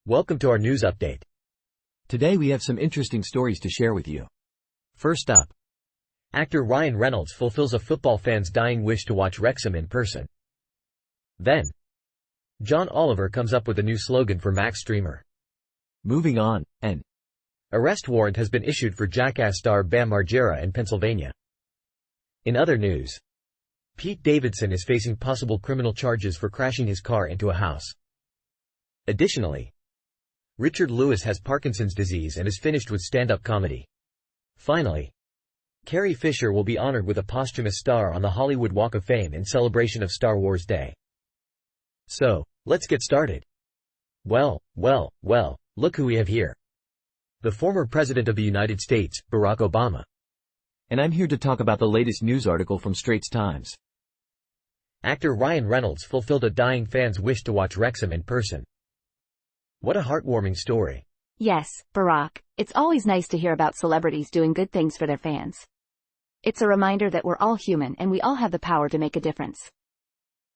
Welcome to our news update. Today we have some interesting stories to share with you. First up, actor Ryan Reynolds fulfills a football fan's dying wish to watch Wrexham in person. Then, John Oliver comes up with a new slogan for Max streamer. Moving on, an arrest warrant has been issued for Jackass star Bam Margera in Pennsylvania. In other news, Pete Davidson is facing possible criminal charges for crashing his car into a house. Additionally, Richard Lewis has Parkinson's disease and is finished with stand-up comedy. Finally, Carrie Fisher will be honored with a posthumous star on the Hollywood Walk of Fame in celebration of Star Wars Day. So, let's get started. Well, look who we have here. The former President of the United States, Barack Obama. And I'm here to talk about the latest news article from Straits Times. Actor Ryan Reynolds fulfilled a dying fan's wish to watch Wrexham in person. What a heartwarming story. Yes, Barack, it's always nice to hear about celebrities doing good things for their fans. It's a reminder that we're all human and we all have the power to make a difference.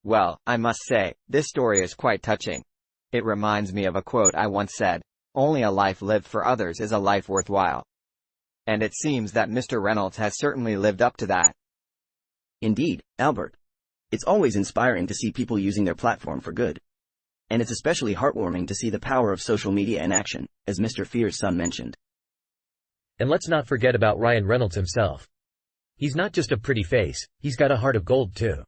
Well, I must say, this story is quite touching. It reminds me of a quote I once said, "Only a life lived for others is a life worthwhile." And it seems that Mr. Reynolds has certainly lived up to that. Indeed, Albert. It's always inspiring to see people using their platform for good. And it's especially heartwarming to see the power of social media in action, as Mr. Fear's son mentioned. And let's not forget about Ryan Reynolds himself. He's not just a pretty face, he's got a heart of gold too.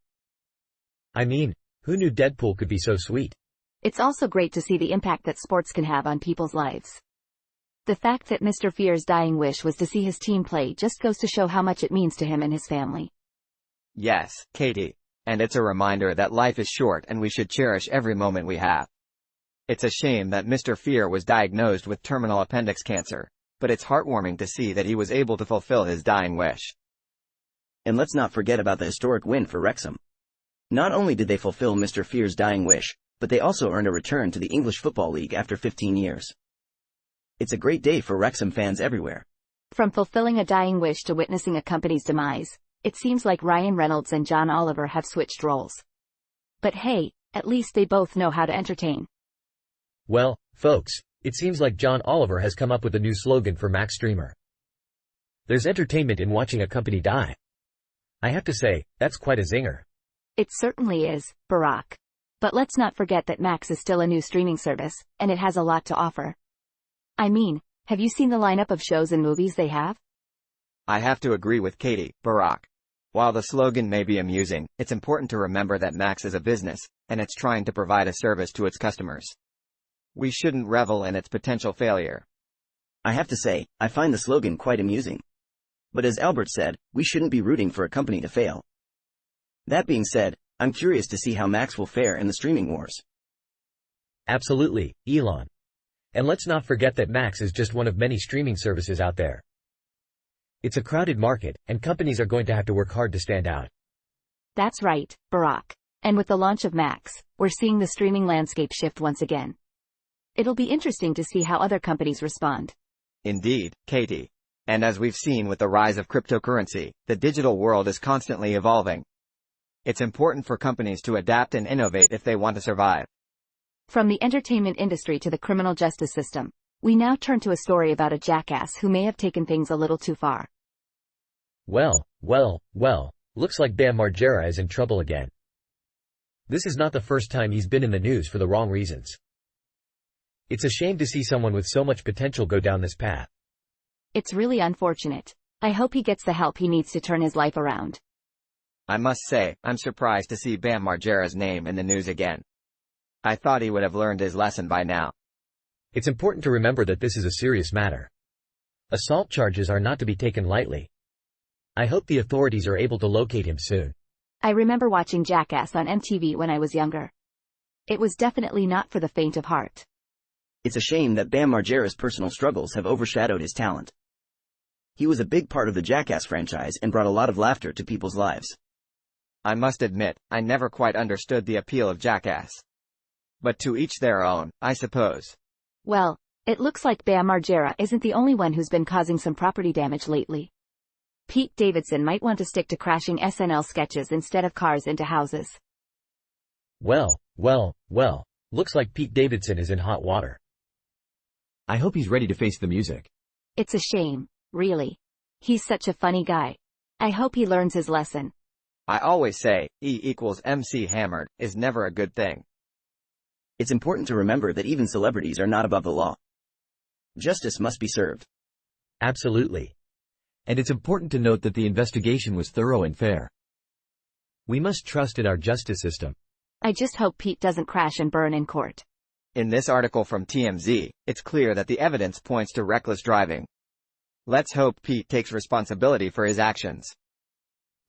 I mean, who knew Deadpool could be so sweet? It's also great to see the impact that sports can have on people's lives. The fact that Mr. Fear's dying wish was to see his team play just goes to show how much it means to him and his family. Yes, Katie. And it's a reminder that life is short and we should cherish every moment we have. It's a shame that Mr. Fear was diagnosed with terminal appendix cancer, but it's heartwarming to see that he was able to fulfill his dying wish. And let's not forget about the historic win for Wrexham. Not only did they fulfill Mr. Fear's dying wish, but they also earned a return to the English Football League after 15 years. It's a great day for Wrexham fans everywhere. From fulfilling a dying wish to witnessing a company's demise, it seems like Ryan Reynolds and John Oliver have switched roles. But hey, at least they both know how to entertain. Well, folks, it seems like John Oliver has come up with a new slogan for Max streamer. There's entertainment in watching a company die. I have to say, that's quite a zinger. It certainly is, Barack. But let's not forget that Max is still a new streaming service, and it has a lot to offer. I mean, have you seen the lineup of shows and movies they have? I have to agree with Katie, Barack. While the slogan may be amusing, it's important to remember that Max is a business, and it's trying to provide a service to its customers. We shouldn't revel in its potential failure. I have to say, I find the slogan quite amusing. But as Albert said, we shouldn't be rooting for a company to fail. That being said, I'm curious to see how Max will fare in the streaming wars. Absolutely, Elon. And let's not forget that Max is just one of many streaming services out there. It's a crowded market, and companies are going to have to work hard to stand out. That's right, Barack. And with the launch of Max, we're seeing the streaming landscape shift once again. It'll be interesting to see how other companies respond. Indeed, Katie. And as we've seen with the rise of cryptocurrency, the digital world is constantly evolving. It's important for companies to adapt and innovate if they want to survive. From the entertainment industry to the criminal justice system, we now turn to a story about a jackass who may have taken things a little too far. Well, looks like Bam Margera is in trouble again. This is not the first time he's been in the news for the wrong reasons. It's a shame to see someone with so much potential go down this path. It's really unfortunate. I hope he gets the help he needs to turn his life around. I must say, I'm surprised to see Bam Margera's name in the news again. I thought he would have learned his lesson by now. It's important to remember that this is a serious matter. Assault charges are not to be taken lightly. I hope the authorities are able to locate him soon. I remember watching Jackass on MTV when I was younger. It was definitely not for the faint of heart. It's a shame that Bam Margera's personal struggles have overshadowed his talent. He was a big part of the Jackass franchise and brought a lot of laughter to people's lives. I must admit, I never quite understood the appeal of Jackass. But to each their own, I suppose. Well, it looks like Bam Margera isn't the only one who's been causing some property damage lately. Pete Davidson might want to stick to crashing SNL sketches instead of cars into houses. Well, looks like Pete Davidson is in hot water. I hope he's ready to face the music. It's a shame, really. He's such a funny guy. I hope he learns his lesson. I always say, E equals MC hammered, is never a good thing. It's important to remember that even celebrities are not above the law. Justice must be served. Absolutely. And it's important to note that the investigation was thorough and fair. We must trust in our justice system. I just hope Pete doesn't crash and burn in court. In this article from TMZ, it's clear that the evidence points to reckless driving. Let's hope Pete takes responsibility for his actions.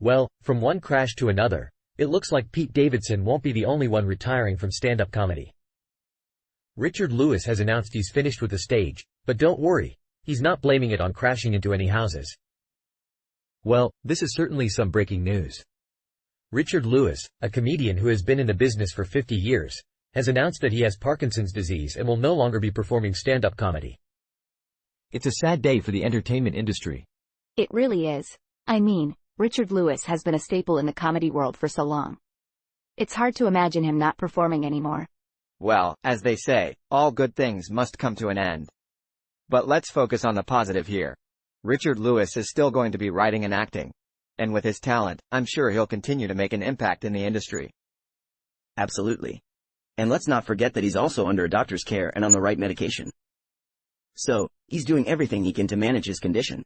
Well, from one crash to another, it looks like Pete Davidson won't be the only one retiring from stand-up comedy. Richard Lewis has announced he's finished with the stage, but don't worry, he's not blaming it on crashing into any houses. Well, this is certainly some breaking news. Richard Lewis, a comedian who has been in the business for 50 years, has announced that he has Parkinson's disease and will no longer be performing stand-up comedy. It's a sad day for the entertainment industry. It really is. I mean, Richard Lewis has been a staple in the comedy world for so long. It's hard to imagine him not performing anymore. Well, as they say, all good things must come to an end. But let's focus on the positive here. Richard Lewis is still going to be writing and acting. And with his talent, I'm sure he'll continue to make an impact in the industry. Absolutely. And let's not forget that he's also under a doctor's care and on the right medication. So, he's doing everything he can to manage his condition.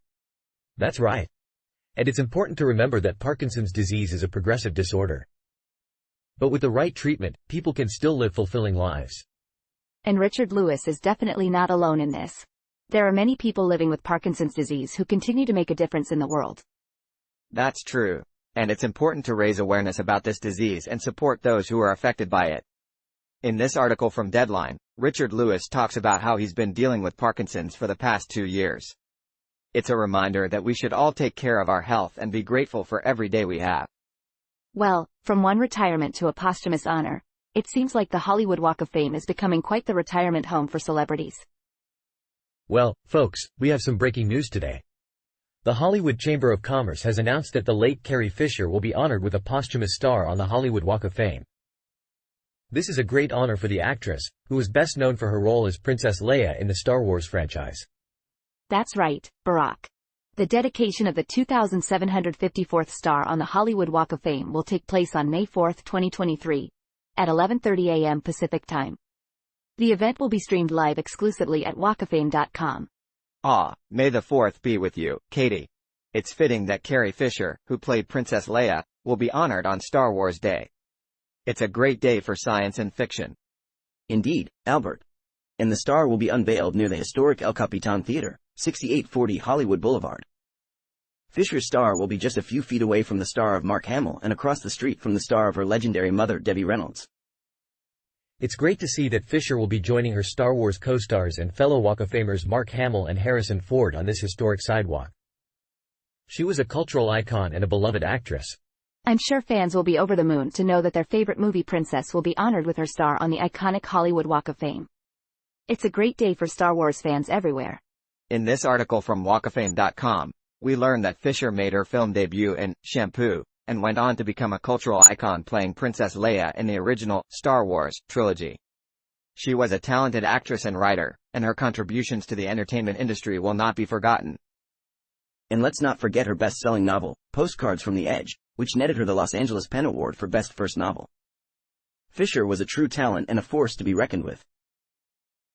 That's right. And it's important to remember that Parkinson's disease is a progressive disorder. But with the right treatment, people can still live fulfilling lives. And Richard Lewis is definitely not alone in this. There are many people living with Parkinson's disease who continue to make a difference in the world. That's true. And it's important to raise awareness about this disease and support those who are affected by it. In this article from Deadline, Richard Lewis talks about how he's been dealing with Parkinson's for the past 2 years. It's a reminder that we should all take care of our health and be grateful for every day we have. Well, from one retirement to a posthumous honor, it seems like the Hollywood Walk of Fame is becoming quite the retirement home for celebrities. Well, folks, we have some breaking news today. The Hollywood Chamber of Commerce has announced that the late Carrie Fisher will be honored with a posthumous star on the Hollywood Walk of Fame. This is a great honor for the actress, who is best known for her role as Princess Leia in the Star Wars franchise. That's right, Barack. The dedication of the 2,754th star on the Hollywood Walk of Fame will take place on May 4, 2023, at 11:30 a.m. Pacific Time. The event will be streamed live exclusively at walkoffame.com. May the 4th be with you, Katie. It's fitting that Carrie Fisher, who played Princess Leia, will be honored on Star Wars Day. It's a great day for science and fiction. Indeed, Albert. And the star will be unveiled near the historic El Capitan Theater, 6840 Hollywood Boulevard. Fisher's star will be just a few feet away from the star of Mark Hamill and across the street from the star of her legendary mother Debbie Reynolds. It's great to see that Fisher will be joining her Star Wars co-stars and fellow Walk of Famers Mark Hamill and Harrison Ford on this historic sidewalk. She was a cultural icon and a beloved actress. I'm sure fans will be over the moon to know that their favorite movie princess will be honored with her star on the iconic Hollywood Walk of Fame. It's a great day for Star Wars fans everywhere. In this article from walkoffame.com, we learn that Fisher made her film debut in Shampoo, and went on to become a cultural icon playing Princess Leia in the original Star Wars trilogy. She was a talented actress and writer, and her contributions to the entertainment industry will not be forgotten. And let's not forget her best-selling novel, Postcards from the Edge, which netted her the Los Angeles Pen Award for Best First Novel. Fisher was a true talent and a force to be reckoned with.